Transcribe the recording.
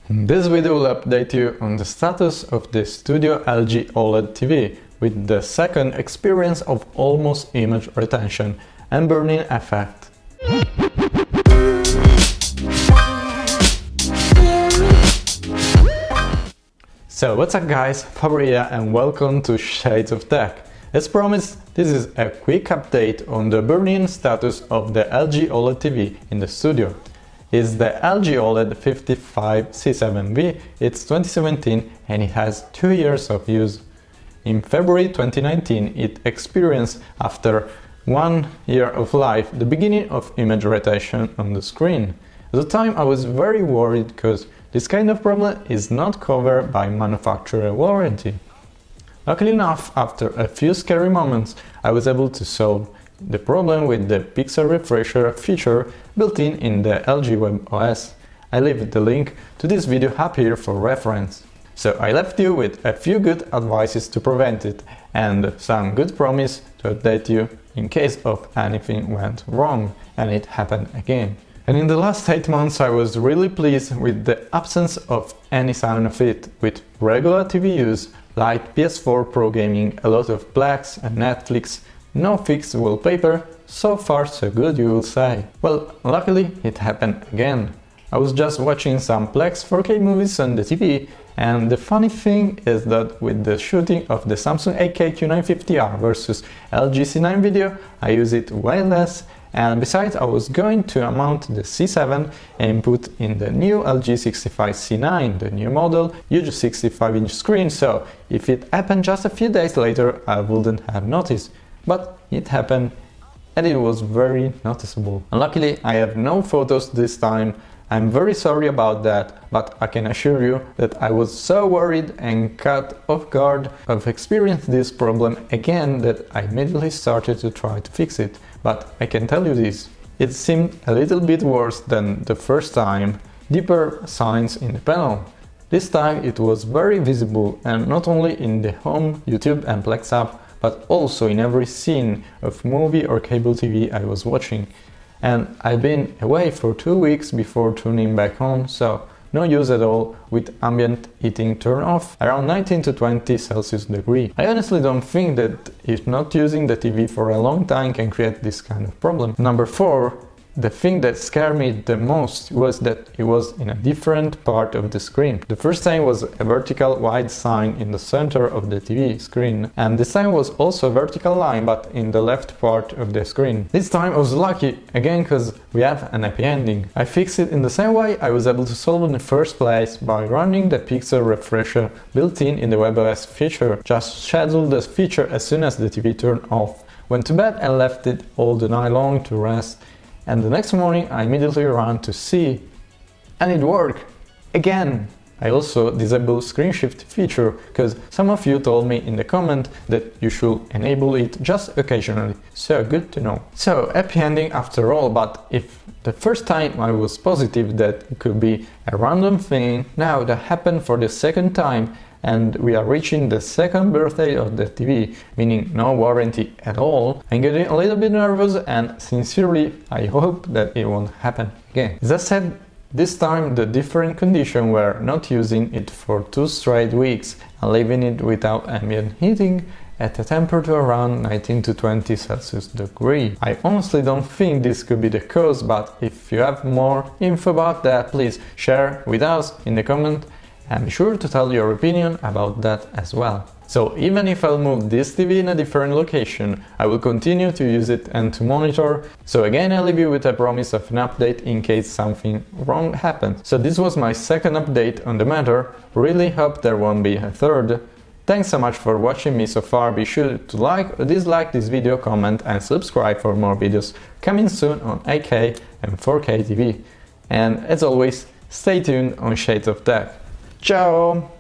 This video will update you on the status of the Studio LG OLED TV with the second experience of almost image retention and burn-in effect. So what's up guys, Fabria and welcome to Shades of Tech. As promised, this is a quick update on the burn-in status of the LG OLED TV in the studio. It's the LG OLED 55C7V, it's 2017 and it has 2 years of use. In February 2019 it experienced, after 1 year of life, the beginning of image rotation on the screen. At the time I was very worried because this kind of problem is not covered by manufacturer warranty. Luckily enough, after a few scary moments, I was able to solve the problem with the pixel refresher feature built in the LG Web OS. I leave the link to this video up here for reference. So I left you with a few good advices to prevent it and some good promise to update you in case of anything went wrong and it happened again. And in the last 8 months I was really pleased with the absence of any sign of it, with regular TV use, light PS4 Pro gaming, a lot of blacks and Netflix, no fixed wallpaper, so far so good you will say. Well, luckily it happened again. I was just watching some Plex 4K movies on the TV, and the funny thing is that with the shooting of the Samsung 8K Q950R versus LG C9 video, I use it way less, and besides I was going to mount the C7 and put in the new LG 65 C9, the new model, huge 65-inch screen, so if it happened just a few days later I wouldn't have noticed. But it happened and it was very noticeable. And luckily I have no photos this time. I'm very sorry about that, but I can assure you that I was so worried and caught off guard of experiencing this problem again that I immediately started to try to fix it. But I can tell you this, it seemed a little bit worse than the first time, deeper signs in the panel. This time it was very visible, and not only in the home, YouTube and Plex app, but also in every scene of movie or cable TV I was watching. And I've been away for 2 weeks before tuning back on, so no use at all, with ambient heating turned off around 19 to 20 Celsius degree. I honestly don't think that if not using the TV for a long time can create this kind of problem. Number 4. The thing that scared me the most was that it was in a different part of the screen. The first time was a vertical wide sign in the center of the TV screen, and this time was also a vertical line but in the left part of the screen. This time I was lucky again because we have an happy ending. I fixed it in the same way I was able to solve in the first place by running the pixel refresher built in the WebOS feature. Just scheduled the feature as soon as the TV turned off, went to bed and left it all the night long to rest. And the next morning I immediately ran to see, and it worked! Again! I also disabled screen shift feature, because some of you told me in the comment that you should enable it just occasionally, so good to know. So, happy ending after all, but if the first time I was positive that it could be a random thing, now that happened for the second time, and we are reaching the second birthday of the TV, meaning no warranty at all, I'm getting a little bit nervous and sincerely I hope that it won't happen again. As I said, this time the different conditions were not using it for 2 straight weeks and leaving it without ambient heating at a temperature around 19 to 20 Celsius degree. I honestly don't think this could be the cause, but if you have more info about that, please share with us in the comment. And be sure to tell your opinion about that as well. So even if I'll move this TV in a different location, I will continue to use it and to monitor. So again I leave you with a promise of an update in case something wrong happens. So this was my second update on the matter, really hope there won't be a third. Thanks so much for watching me so far, be sure to like or dislike this video, comment and subscribe for more videos coming soon on 8K and 4K TV. And as always, stay tuned on Shades of Tech. Ciao!